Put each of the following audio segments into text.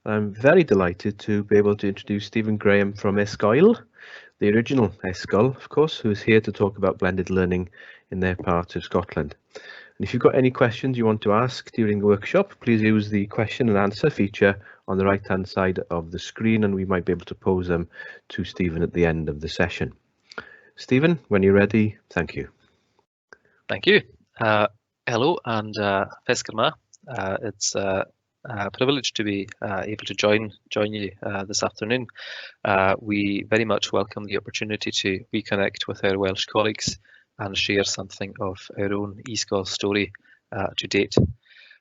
I'm very delighted to be able to introduce Stephen Graham from eSgoil, the original eSgoil, of course, who's here to talk about blended learning in their part of Scotland. And if you've got any questions you want to ask during the workshop, please use the question and answer feature on the right-hand side of the screen, and we might be able to pose them to Stephen at the end of the session. Stephen, when you're ready, thank you. Thank you. Hello and Feskerma. It's a privilege to be able to join you this afternoon. We very much welcome the opportunity to reconnect with our Welsh colleagues and share something of our own eSgoil story to date.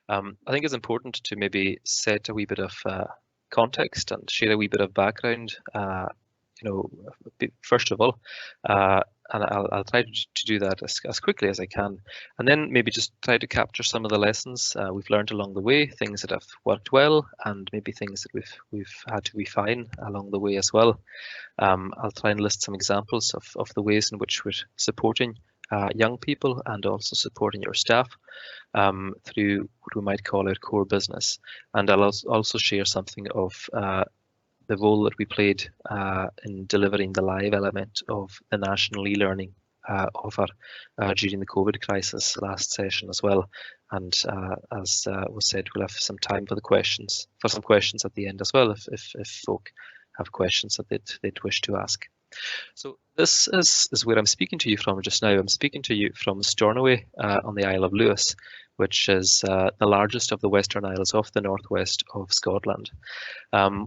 I think it's important to maybe set a wee bit of context and share a wee bit of background. First of all, and I'll try to do that as quickly as I can, and then maybe just try to capture some of the lessons we've learned along the way, things that have worked well, and maybe things that we've had to refine along the way as well. I'll try and list some examples of the ways in which we're supporting young people and also supporting your staff through what we might call our core business, and I'll also share something of the role that we played in delivering the live element of the national e-learning offer during the COVID crisis last session as well. And as was said, we'll have some time for some questions at the end as well, if folk have questions that they'd wish to ask. So this is where I'm speaking to you from just now. I'm speaking to you from Stornoway on the Isle of Lewis, which is the largest of the Western Isles off the northwest of Scotland.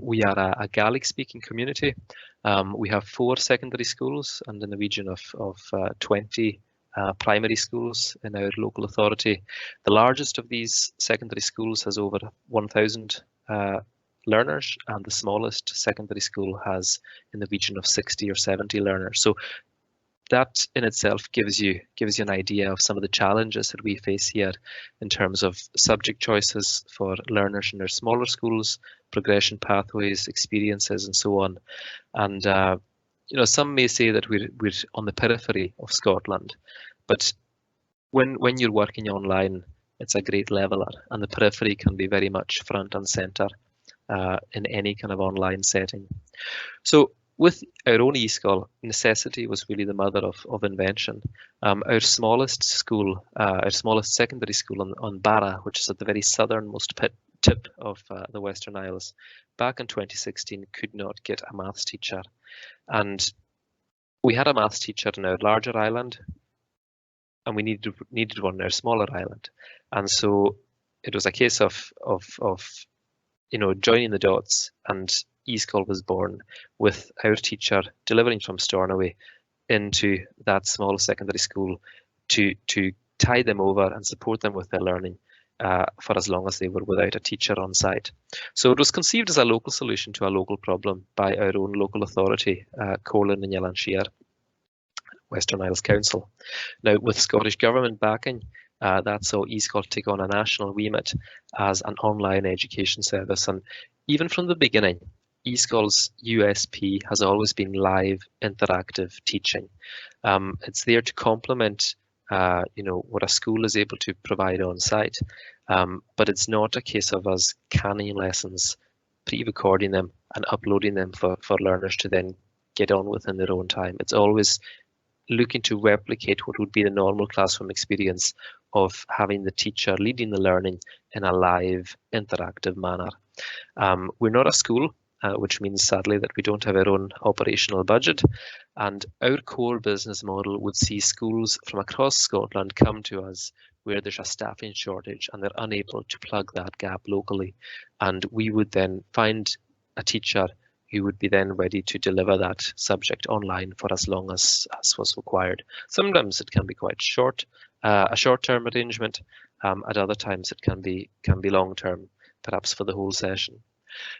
We are a Gaelic-speaking community. We have 4 secondary schools and in the region of 20 primary schools in our local authority. The largest of these secondary schools has over 1,000 learners, and the smallest secondary school has in the region of 60 or 70 learners. So that in itself gives you an idea of some of the challenges that we face here in terms of subject choices for learners in our smaller schools, progression pathways, experiences, and so on. And some may say that we're on the periphery of Scotland, but when you're working online, it's a great leveler, and the periphery can be very much front and centre in any kind of online setting. So with our own eSgoil, necessity was really the mother of invention. Our smallest school, our smallest secondary school on Barra, which is at the very southernmost tip of the Western Isles, back in 2016 could not get a maths teacher. And we had a maths teacher in our larger island, and we needed one in our smaller island. And so it was a case of joining the dots, and eSgoil was born with our teacher delivering from Stornoway into that small secondary school to tie them over and support them with their learning for as long as they were without a teacher on site. So it was conceived as a local solution to a local problem by our own local authority, Corlin and Yalanshire, Western Isles Council. Now, with Scottish Government backing, that saw eSgoil take on a national remit as an online education service. And even from the beginning, eSgoil's USP has always been live, interactive teaching. It's there to complement, what a school is able to provide on site, but it's not a case of us canning lessons, pre-recording them, and uploading them for learners to then get on with in their own time. It's always looking to replicate what would be the normal classroom experience of having the teacher leading the learning in a live, interactive manner. We're not a school, which means sadly that we don't have our own operational budget, and our core business model would see schools from across Scotland come to us where there's a staffing shortage and they're unable to plug that gap locally, and we would then find a teacher who would be then ready to deliver that subject online for as long as was required. Sometimes it can be quite short, a short-term arrangement. At other times it can be long-term, perhaps for the whole session.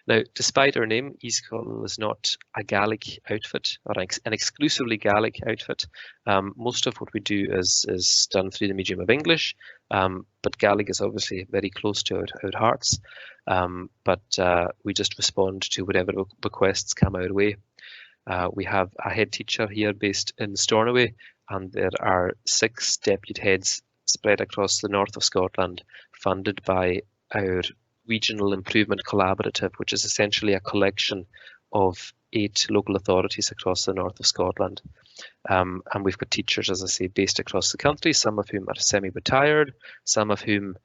Now, despite our name, eSgoil is not a Gaelic outfit or an exclusively Gaelic outfit. Most of what we do is done through the medium of English, but Gaelic is obviously very close to our hearts. But we just respond to whatever requests come our way. We have a head teacher here based in Stornoway, and there are 6 deputy heads spread across the north of Scotland, funded by our Regional Improvement Collaborative, which is essentially a collection of 8 local authorities across the north of Scotland. And we've got teachers, as I say, based across the country, some of whom are semi-retired, some of whom,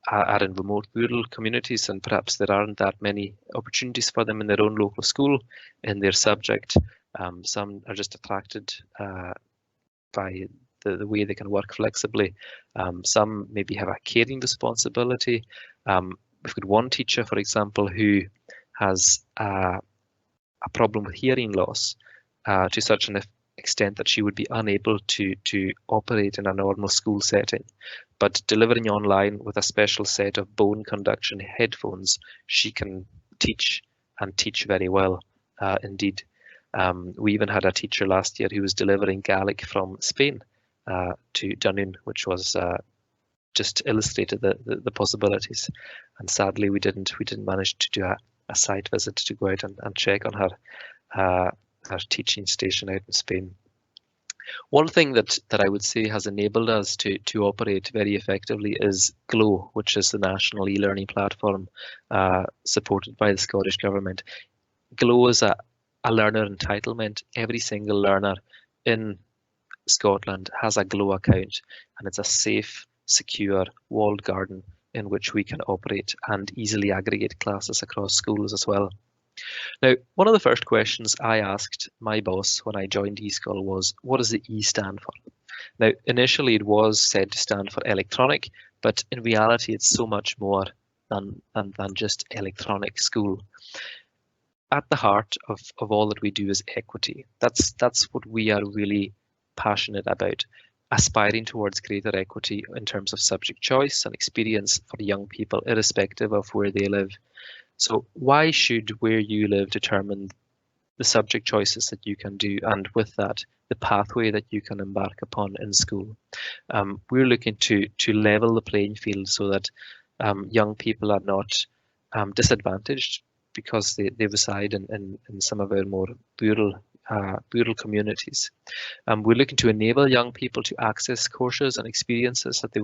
are in remote rural communities, and perhaps there aren't that many opportunities for them in their own local school in their subject. Some are just attracted by the way they can work flexibly. Some maybe have a caring responsibility. We've got one teacher, for example, who has a problem with hearing loss to such an extent that she would be unable to operate in a normal school setting. But delivering online with a special set of bone conduction headphones, she can teach, and teach very well indeed. We even had a teacher last year who was delivering Gaelic from Spain to Dunoon, which was just illustrated the possibilities. And sadly, we didn't manage to do a site visit to go out and check on her teaching station out in Spain. One thing that I would say has enabled us to operate very effectively is GLOW, which is the national e-learning platform supported by the Scottish Government. GLOW is a learner entitlement. Every single learner in Scotland has a GLOW account, and it's a safe, secure, walled garden in which we can operate and easily aggregate classes across schools as well. Now, one of the first questions I asked my boss when I joined eSgoil was, what does the E stand for? Now, initially it was said to stand for electronic, but in reality it's so much more than just electronic school. At the heart of all that we do is equity. That's what we are really passionate about, aspiring towards greater equity in terms of subject choice and experience for young people, irrespective of where they live. So why should where you live determine the subject choices that you can do, and with that, the pathway that you can embark upon in school? We're looking to level the playing field so that young people are not disadvantaged because they reside in some of our more rural communities. We're looking to enable young people to access courses and experiences that they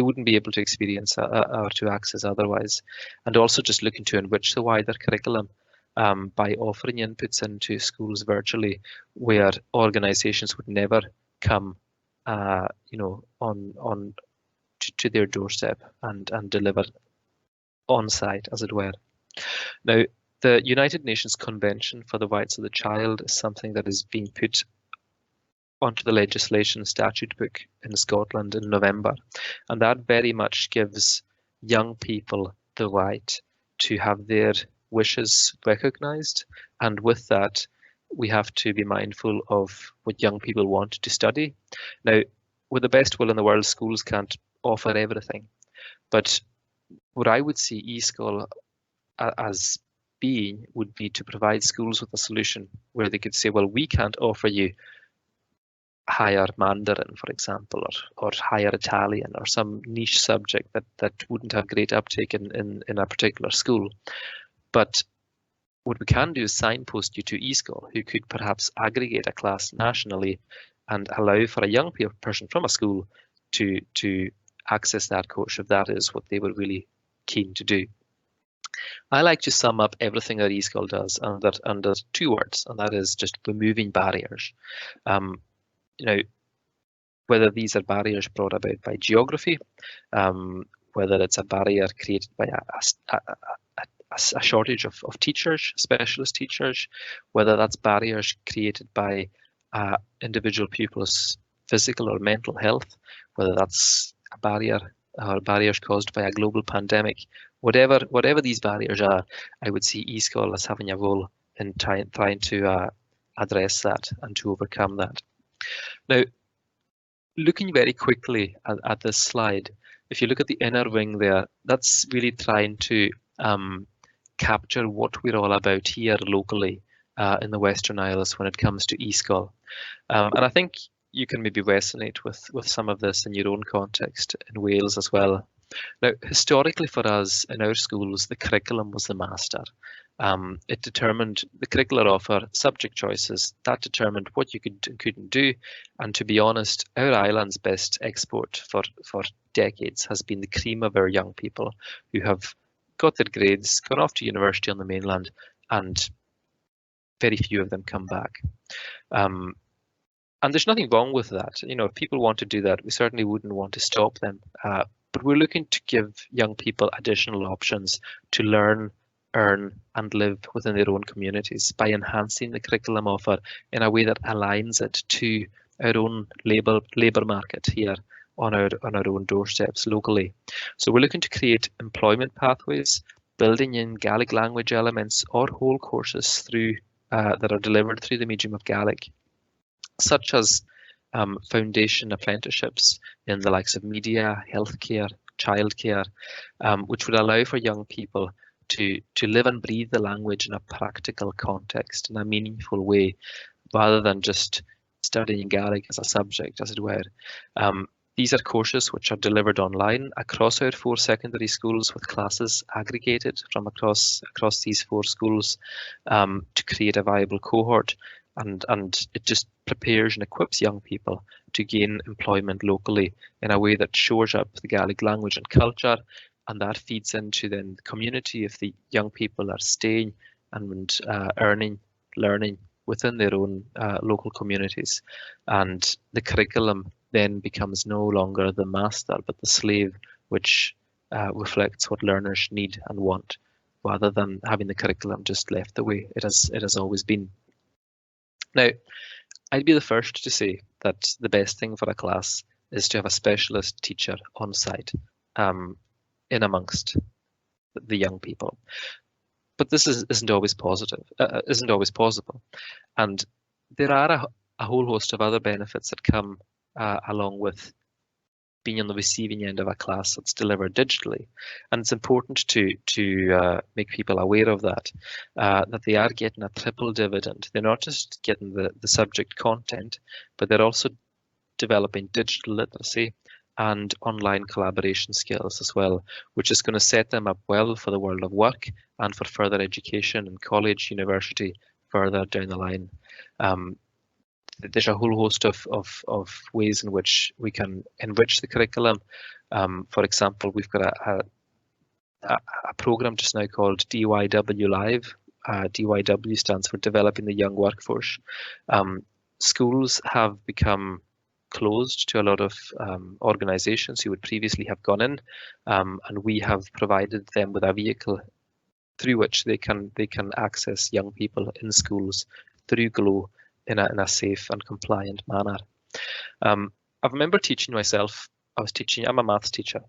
wouldn't be able to experience or to access otherwise, and also just looking to enrich the wider curriculum by offering inputs into schools virtually, where organisations would never come, on to their doorstep and deliver on site, as it were. Now, the United Nations Convention for the Rights of the Child is something that is being put onto the legislation statute book in Scotland in November, and that very much gives young people the right to have their wishes recognised, and with that we have to be mindful of what young people want to study. Now, with the best will in the world, schools can't offer everything, but what I would see eSgoil as being would be to provide schools with a solution where they could say, well, we can't offer you higher Mandarin, for example, or higher Italian, or some niche subject that wouldn't have great uptake in a particular school. But what we can do is signpost you to eSgoil, who could perhaps aggregate a class nationally and allow for a young person from a school to access that course if that is what they were really keen to do. I like to sum up everything that eSgoil does under 2 words, and that is just removing barriers. Whether these are barriers brought about by geography, whether it's a barrier created by a shortage of teachers, specialist teachers, whether that's barriers created by individual pupils' physical or mental health, whether that's a barrier or barriers caused by a global pandemic, whatever these barriers are, I would see eSgoil as having a role in trying to address that and to overcome that. Now, looking very quickly at this slide, if you look at the inner wing there, that's really trying to capture what we're all about here locally in the Western Isles when it comes to eSgoil. And I think you can maybe resonate with some of this in your own context in Wales as well. Now, historically for us in our schools, the curriculum was the master. It determined the curricular offer, subject choices, that determined what you could and couldn't do. And to be honest, our island's best export for decades has been the cream of our young people who have got their grades, gone off to university on the mainland, and very few of them come back. And there's nothing wrong with that. You know, if people want to do that, we certainly wouldn't want to stop them. But we're looking to give young people additional options to learn, earn, and live within their own communities by enhancing the curriculum offer in a way that aligns it to our own labour market here on our own doorsteps locally. So we're looking to create employment pathways, building in Gaelic language elements or whole courses through that are delivered through the medium of Gaelic, such as foundation apprenticeships in the likes of media, healthcare, childcare, which would allow for young people to live and breathe the language in a practical context, in a meaningful way, rather than just studying Gaelic as a subject, as it were. These are courses which are delivered online across our 4 secondary schools, with classes aggregated from across these 4 schools to create a viable cohort. And it just prepares and equips young people to gain employment locally in a way that shores up the Gaelic language and culture, and that feeds into then the community if the young people are staying and earning, learning within their own local communities. And the curriculum then becomes no longer the master but the slave, which reflects what learners need and want, rather than having the curriculum just left the way it has always been. Now, I'd be the first to say that the best thing for a class is to have a specialist teacher on site in amongst the young people. But this isn't always possible. And there are a whole host of other benefits that come along with being on the receiving end of a class that's delivered digitally. And it's important to make people aware of that they are getting a triple dividend. They're not just getting the subject content, but they're also developing digital literacy and online collaboration skills as well, which is going to set them up well for the world of work and for further education in college, university, further down the line. There's a whole host of ways in which we can enrich the curriculum. For example, we've got a program just now called DYW Live. DYW stands for Developing the Young Workforce. Schools have become closed to a lot of organisations who would previously have gone in, and we have provided them with a vehicle through which they can access young people in schools through GLOW in a safe and compliant manner. I remember teaching myself. I'm a maths teacher,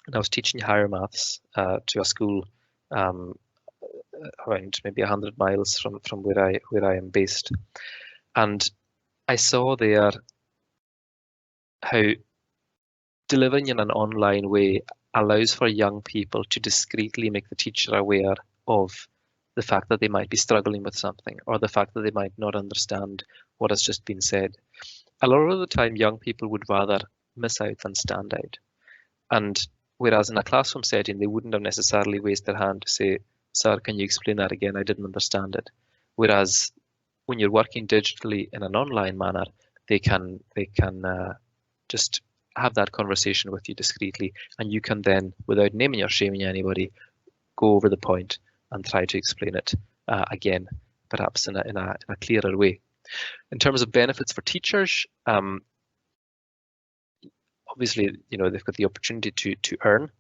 and I was teaching higher maths to a school around maybe 100 miles from where I am based, and I saw there how delivering in an online way allows for young people to discreetly make the teacher aware of the fact that they might be struggling with something, or the fact that they might not understand what has just been said. A lot of the time, young people would rather miss out than stand out. And whereas in a classroom setting, they wouldn't have necessarily raised their hand to say, "Sir, can you explain that again? I didn't understand it." Whereas when you're working digitally in an online manner, they can just have that conversation with you discreetly, and you can then, without naming or shaming anybody, go over the point and try to explain it again, perhaps in a clearer way. In terms of benefits for teachers, obviously, they've got the opportunity to earn.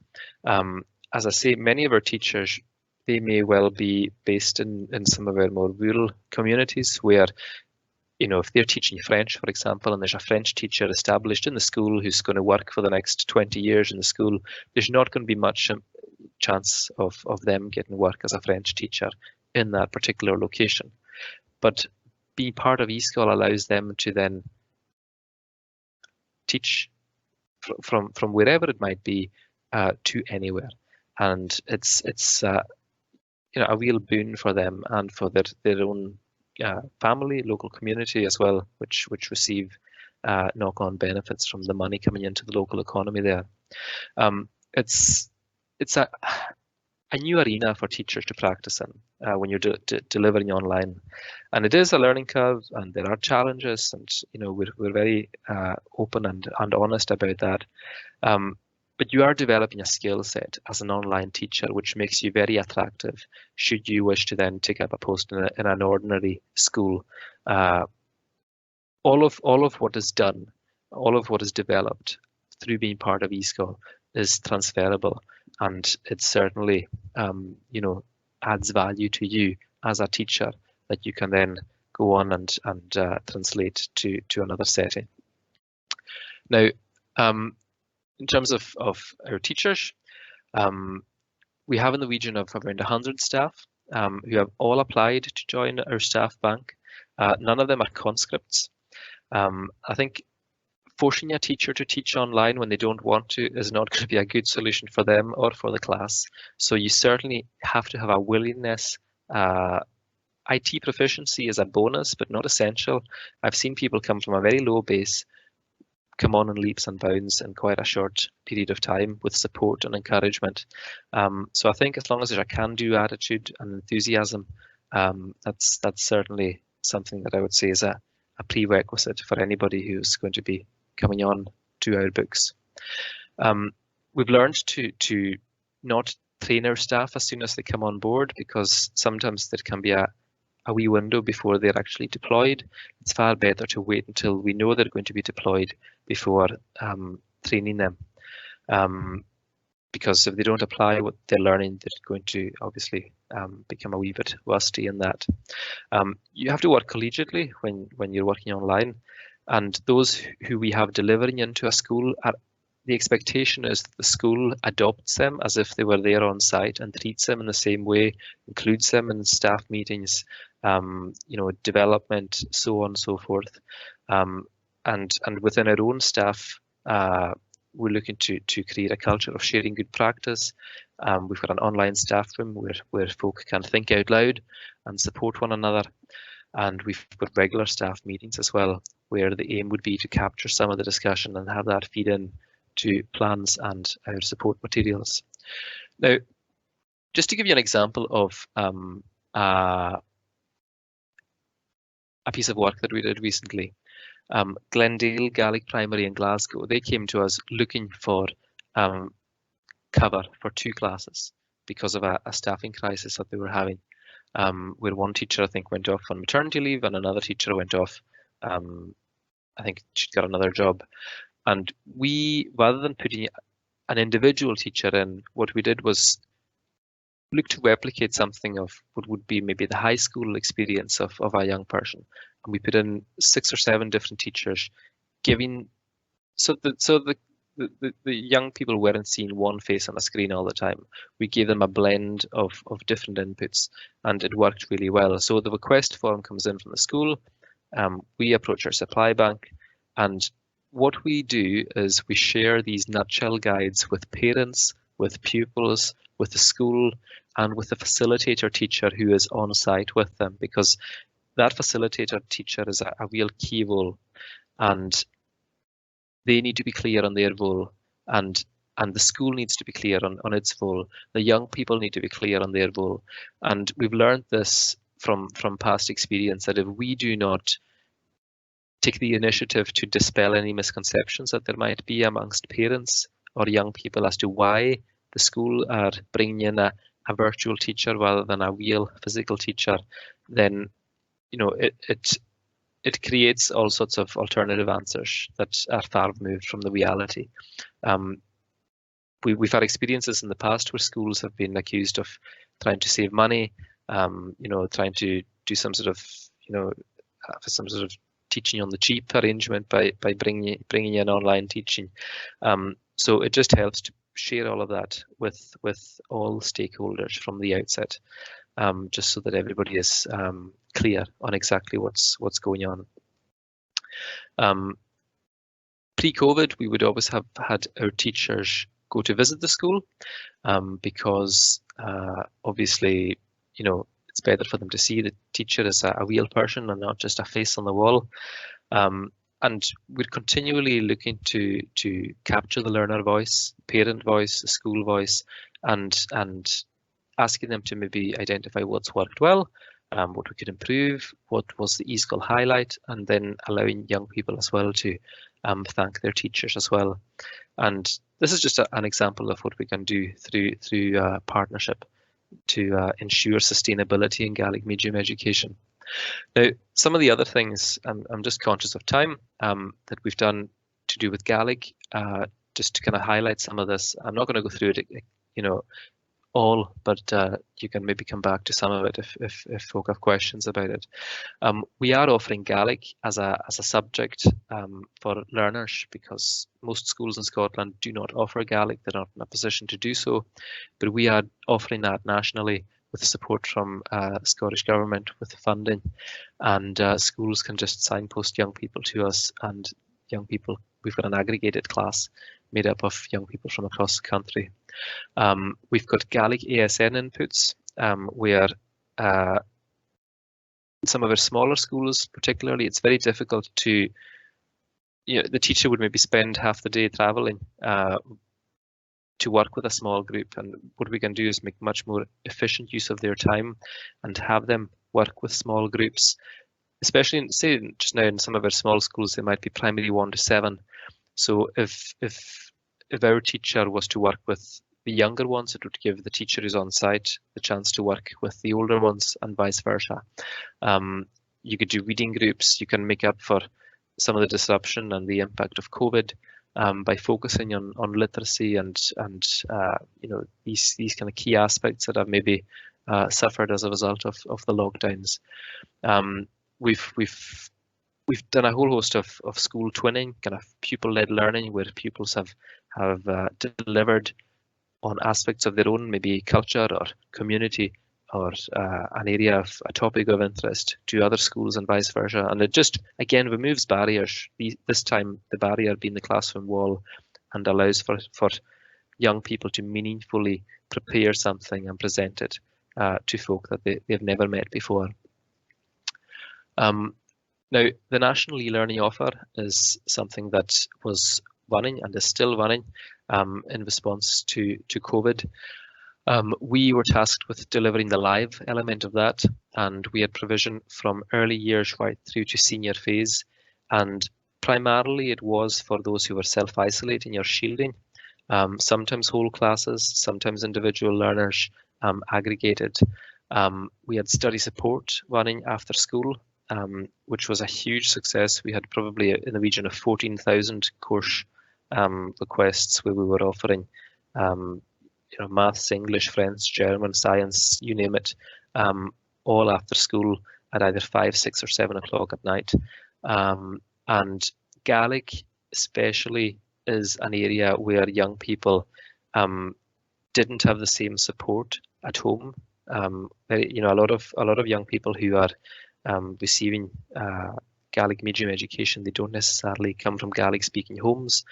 As I say, many of our teachers, they may well be based in some of our more rural communities where, if they're teaching French, for example, and there's a French teacher established in the school who's going to work for the next 20 years in the school, there's not going to be much chance of them getting work as a French teacher in that particular location. But being part of eSgoil allows them to then teach from wherever it might be to anywhere, and it's a real boon for them and for their own family, local community as well, which receive knock-on benefits from the money coming into the local economy there. It's a new arena for teachers to practice in when you're delivering online. And it is a learning curve, and there are challenges, and we're very open and honest about that. But you are developing a skill set as an online teacher, which makes you very attractive should you wish to then take up a post in an ordinary school. All of what is done, all of what is developed through being part of eSgoil is transferable, and it certainly adds value to you as a teacher that you can then go on and translate to another setting. Now, in terms of our teachers, we have in the region of around 100 staff who have all applied to join our staff bank. None of them are conscripts. I think forcing a teacher to teach online when they don't want to is not going to be a good solution for them or for the class. So you certainly have to have a willingness. IT proficiency is a bonus, but not essential. I've seen people come from a very low base, come on in leaps and bounds in quite a short period of time with support and encouragement. So I think as long as there's a can-do attitude and enthusiasm, that's certainly something that I would say is a prerequisite for anybody who's going to be coming on to our books. We've learned to not train our staff as soon as they come on board, because sometimes there can be a wee window before they're actually deployed. It's far better to wait until we know they're going to be deployed before training them. Because if they don't apply what they're learning, they're going to obviously become a wee bit rusty in that. You have to work collegiately when you're working online, and those who we have delivering into a school, the expectation is that the school adopts them as if they were there on site and treats them in the same way, includes them in staff meetings, development, so on and so forth. And within our own staff, we're looking to create a culture of sharing good practice. We've got an online staff room where folk can think out loud and support one another. And we've got regular staff meetings as well, where the aim would be to capture some of the discussion and have that feed in to plans and our support materials. Now, just to give you an example of a piece of work that we did recently, Glendale Gaelic Primary in Glasgow, they came to us looking for cover for 2 classes because of a staffing crisis that they were having, where one teacher I think went off on maternity leave and another teacher went off, I think she'd got another job. And we, rather than putting an individual teacher in, what we did was look to replicate something of what would be maybe the high school experience of a young person. And we put in 6 or 7 different teachers, giving so the young people weren't seeing one face on a screen all the time. We gave them a blend of different inputs, and it worked really well. So the request form comes in from the school. We approach our supply bank, and what we do is we share these nutshell guides with parents, with pupils, with the school, and with the facilitator teacher who is on site with them, because that facilitator teacher is a real key role, and they need to be clear on their role, and the school needs to be clear on its role. The young people need to be clear on their role, and we've learned this from past experience, that if we do not take the initiative to dispel any misconceptions that there might be amongst parents or young people as to why the school are bringing in a virtual teacher rather than a real physical teacher, then it creates all sorts of alternative answers that are far removed from the reality. We've had experiences in the past where schools have been accused of trying to save money, trying to do some sort of teaching on the cheap arrangement by bringing in online teaching. So it just helps to share all of that with all stakeholders from the outset, just so that everybody is clear on exactly what's going on. Pre-COVID, we would always have had our teachers go to visit the school, because obviously, it's better for them to see the teacher as a real person and not just a face on the wall. And we're continually looking to capture the learner voice, parent voice, school voice, and asking them to maybe identify what's worked well, what we could improve, what was the eSgoil highlight, and then allowing young people as well to thank their teachers as well. And this is just an example of what we can do through partnership to ensure sustainability in Gaelic medium education. Now, some of the other things, I'm just conscious of time, that we've done to do with Gaelic, just to kind of highlight some of this. I'm not going to go through it, all, but you can maybe come back to some of it if folk have questions about it. We are offering Gaelic as a subject for learners, because most schools in Scotland do not offer Gaelic. They're not in a position to do so, but we are offering that nationally with support from the Scottish Government with funding, and schools can just signpost young people to us, and young people, we've got an aggregated class made up of young people from across the country. We've got Gaelic ASN inputs, where in some of our smaller schools particularly, it's very difficult to, the teacher would maybe spend half the day travelling to work with a small group, and what we can do is make much more efficient use of their time and have them work with small groups, especially say just now in some of our small schools, they might be primary 1 to 7. So if our teacher was to work with the younger ones, it would give the teacher who's on site the chance to work with the older ones, and vice versa. You could do reading groups. You can make up for some of the disruption and the impact of COVID by focusing on literacy and these kind of key aspects that have maybe suffered as a result of the lockdowns. We've done a whole host of school twinning, kind of pupil-led learning, where pupils have delivered on aspects of their own, maybe culture or community or an area of a topic of interest to other schools and vice versa. And it just, again, removes barriers, this time the barrier being the classroom wall, and allows for young people to meaningfully prepare something and present it to folk that they've never met before. Now, the National e-learning offer is something that was running and is still running in response to COVID. We were tasked with delivering the live element of that, and we had provision from early years right through to senior phase. And primarily it was for those who were self-isolating or shielding, sometimes whole classes, sometimes individual learners aggregated. We had study support running after school, which was a huge success. We had probably in the region of 14,000 course requests, where we were offering maths, English, French, German, science, you name it, all after school at either 5, 6 or 7 o'clock at night. And Gaelic especially is an area where young people didn't have the same support at home. A lot of young people who are receiving Gaelic medium education, they don't necessarily come from Gaelic speaking homes.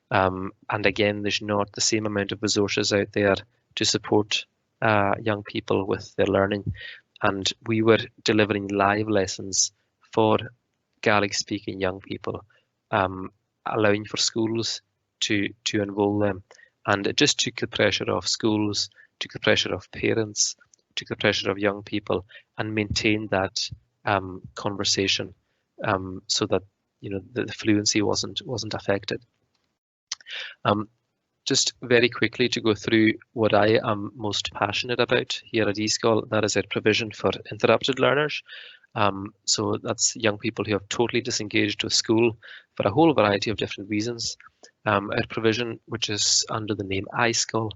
And again, there's not the same amount of resources out there to support young people with their learning. And we were delivering live lessons for Gaelic speaking young people, allowing for schools to enrol them. And it just took the pressure off schools, took the pressure off parents, took the pressure of young people, and maintained that conversation so that the fluency wasn't affected. Just very quickly to go through what I am most passionate about here at eSgoil, that is our provision for interrupted learners. So that's young people who have totally disengaged with school for a whole variety of different reasons. Our provision, which is under the name eSgol,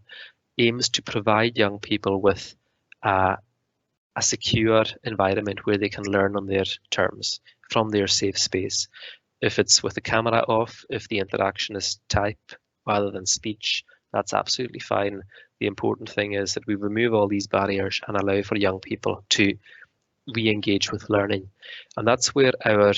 aims to provide young people with a secure environment where they can learn on their terms from their safe space. If it's with the camera off, if the interaction is type rather than speech, that's absolutely fine. The important thing is that we remove all these barriers and allow for young people to re-engage with learning. And that's where our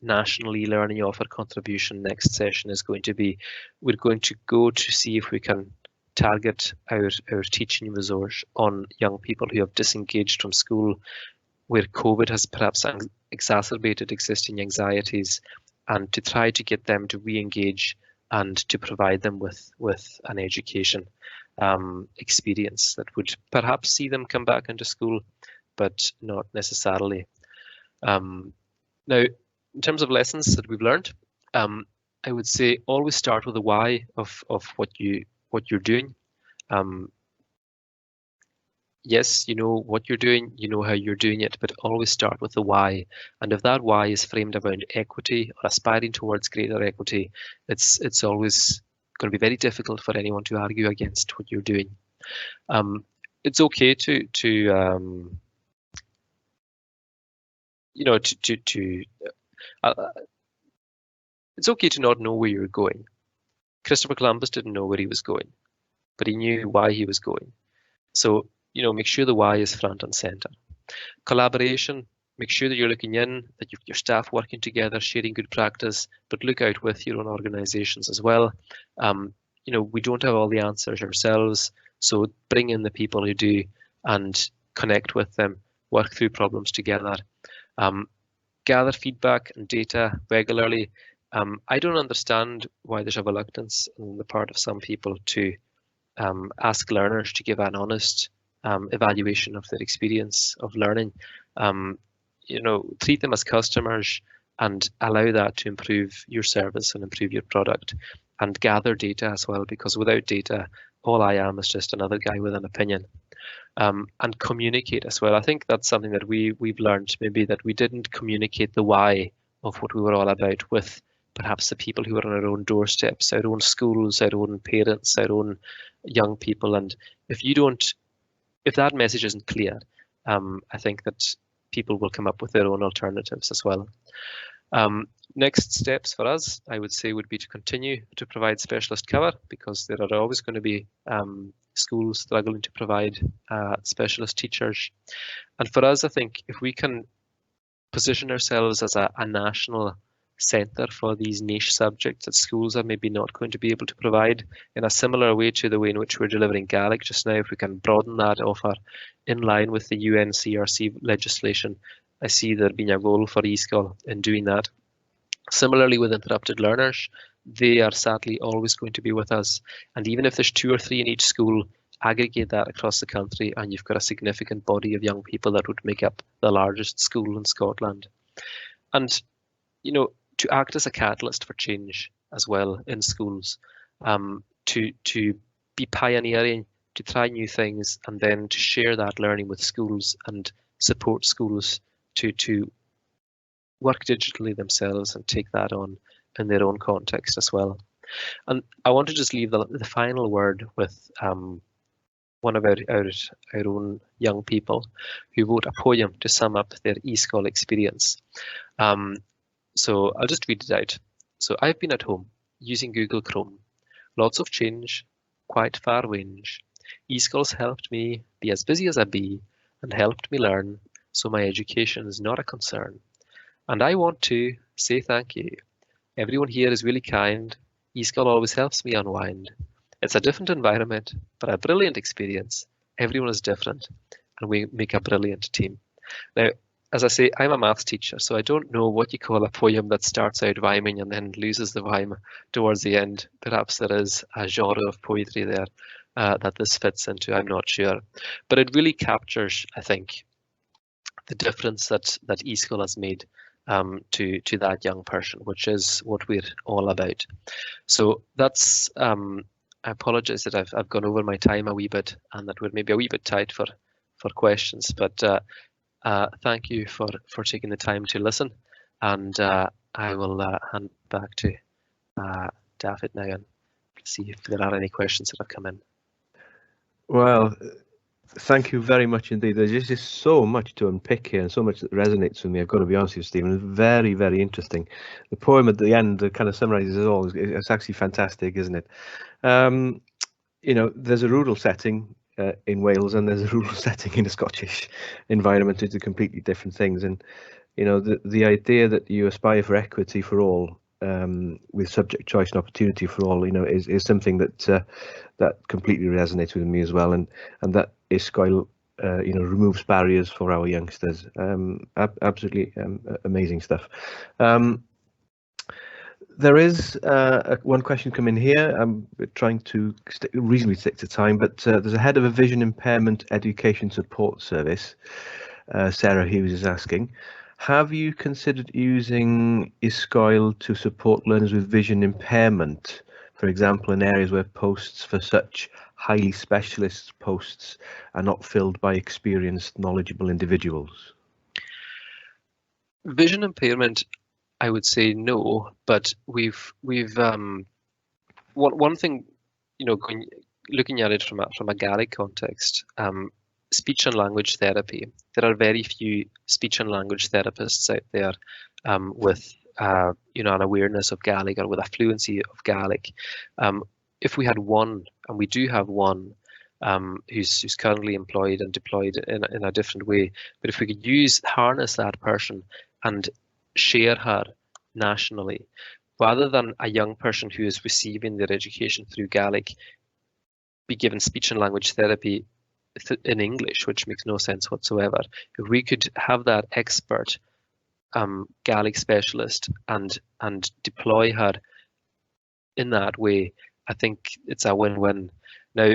national e-learning offer contribution next session is going to be. We're going to go to see if we can target our teaching resource on young people who have disengaged from school, where COVID has perhaps exacerbated existing anxieties, and to try to get them to re-engage and to provide them with an education. experience that would perhaps see them come back into school, but not necessarily. Now, in terms of lessons that we've learned, I would say always start with the why of what you're doing. Yes, you know what you're doing, you know how you're doing it, but always start with the why. And if that why is framed around equity or aspiring towards greater equity, it's always going to be very difficult for anyone to argue against what you're doing. It's okay to it's okay to not know where you're going. Christopher Columbus didn't know where he was going, but he knew why he was going. So, make sure the why is front and center. Collaboration, make sure that you're looking in, that your staff working together, sharing good practice, but look out with your own organizations as well. We don't have all the answers ourselves, so bring in the people who do and connect with them, work through problems together. Gather feedback and data regularly. I don't understand why there's a reluctance on the part of some people to ask learners to give an honest evaluation of their experience of learning. Treat them as customers and allow that to improve your service and improve your product, and gather data as well, because without data, all I am is just another guy with an opinion. And communicate as well. I think that's something that we've learned, maybe, that we didn't communicate the why of what we were all about with perhaps the people who are on our own doorsteps, our own schools, our own parents, our own young people. And if that message isn't clear, I think that people will come up with their own alternatives as well. Next steps for us, I would say, would be to continue to provide specialist cover, because there are always going to be schools struggling to provide specialist teachers. And for us, I think if we can position ourselves as a national centre for these niche subjects that schools are maybe not going to be able to provide, in a similar way to the way in which we're delivering Gaelic just now, if we can broaden that offer in line with the UNCRC legislation, I see there being a role for eSgoil in doing that. Similarly with interrupted learners, they are sadly always going to be with us. And even if there's 2 or 3 in each school, aggregate that across the country and you've got a significant body of young people that would make up the largest school in Scotland. And, to act as a catalyst for change as well in schools, to be pioneering, to try new things, and then to share that learning with schools and support schools to work digitally themselves and take that on in their own context as well. And I want to just leave the final word with one of our own young people who wrote a poem to sum up their eSgoil experience. So I'll just read it out. So I've been at home using Google Chrome. Lots of change, quite far range. eSgoil's helped me be as busy as a bee and helped me learn, so my education is not a concern. And I want to say thank you. Everyone here is really kind. eSgoil always helps me unwind. It's a different environment, but a brilliant experience. Everyone is different, and we make a brilliant team. Now, as I say, I'm a maths teacher, so I don't know what you call a poem that starts out rhyming and then loses the rhyme towards the end. Perhaps there is a genre of poetry there that this fits into, I'm not sure. But it really captures, I think, the difference that eSgoil has made to that young person, which is what we're all about. So that's, I apologize that I've gone over my time a wee bit and that we're maybe a wee bit tight for questions, but thank you for taking the time to listen, and I will hand back to David now and see if there are any questions that have come in. Well, thank you very much indeed. There's just so much to unpick here and so much that resonates with me. I've got to be honest with you, Stephen. It's very, very interesting. The poem at the end that kind of summarizes it all. It's actually fantastic, isn't it? There's a rural setting in Wales and there's a rural setting in a Scottish environment. It's completely different things. And, the idea that you aspire for equity for all, with subject choice and opportunity for all, is something that completely resonates with me as well, and that eSgoil removes barriers for our youngsters. Absolutely amazing stuff. There is one question come in here. I'm trying to reasonably stick to time, but there's a head of a vision impairment education support service. Sarah Hughes is asking, have you considered using eSgoil to support learners with vision impairment, for example, in areas where posts for such highly specialist posts are not filled by experienced, knowledgeable individuals? Vision impairment, I would say no, but we've one thing, looking at it from a Gaelic context, speech and language therapy. There are very few speech and language therapists out there with an awareness of Gaelic or with a fluency of Gaelic. If we had one, and we do have one, who's currently employed and deployed in a different way, but if we could harness that person and share her nationally, rather than a young person who is receiving their education through Gaelic be given speech and language therapy in English, which makes no sense whatsoever. If we could have that expert Gaelic specialist and deploy her in that way, I think it's a win-win. Now,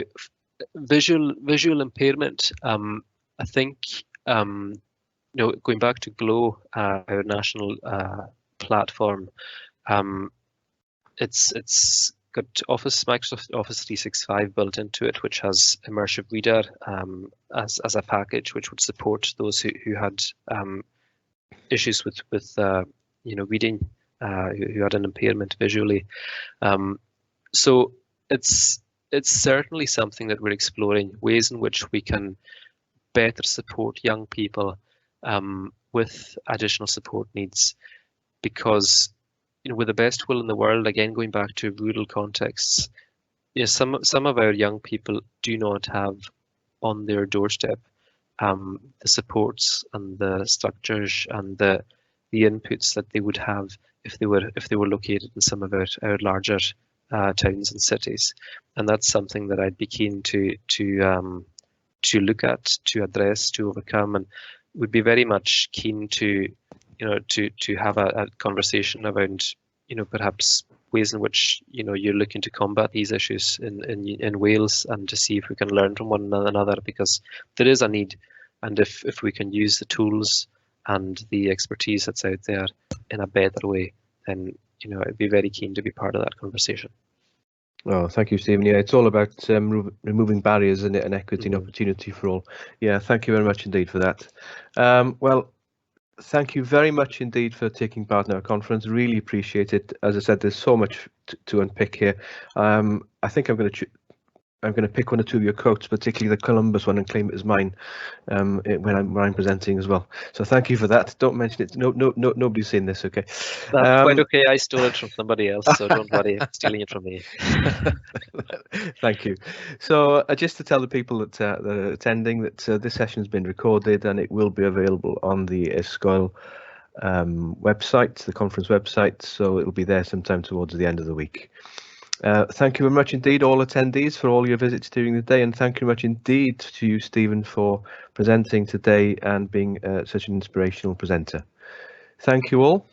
visual impairment, I think, going back to Glow, our national platform, it's got Microsoft Office 365 built into it, which has Immersive Reader as a package, which would support those who had issues with reading, who had an impairment visually. So it's certainly something that we're exploring, ways in which we can better support young people with additional support needs, because with the best will in the world, again going back to rural contexts, some of our young people do not have on their doorstep the supports and the structures and the inputs that they would have if they were located in some of our larger towns and cities. And that's something that I'd be keen to look at, to address, to overcome, and would be very much keen to have a conversation around perhaps ways in which you're looking to combat these issues in Wales, and to see if we can learn from one another, because there is a need, and if we can use the tools and the expertise that's out there in a better way, then I'd be very keen to be part of that conversation. Oh, thank you, Stephen. Yeah, it's all about removing barriers, isn't it, and equity and opportunity for all. Yeah, thank you very much indeed for that. Well, thank you very much indeed for taking part in our conference. Really appreciate it. As I said, there's so much to unpick here. I think I'm going to pick one or two of your quotes, particularly the Columbus one, and claim it as mine when I'm presenting as well. So thank you for that. Don't mention it. No, nobody's seen this. Okay. That's quite okay. I stole it from somebody else, so don't worry. I'm stealing it from me. Thank you. So just to tell the people that are attending that this session has been recorded and it will be available on the eSgoil website, the conference website. So it'll be there sometime towards the end of the week. Thank you very much indeed, all attendees, for all your visits during the day, and thank you very much indeed to you, Stephen, for presenting today and being such an inspirational presenter. Thank you all.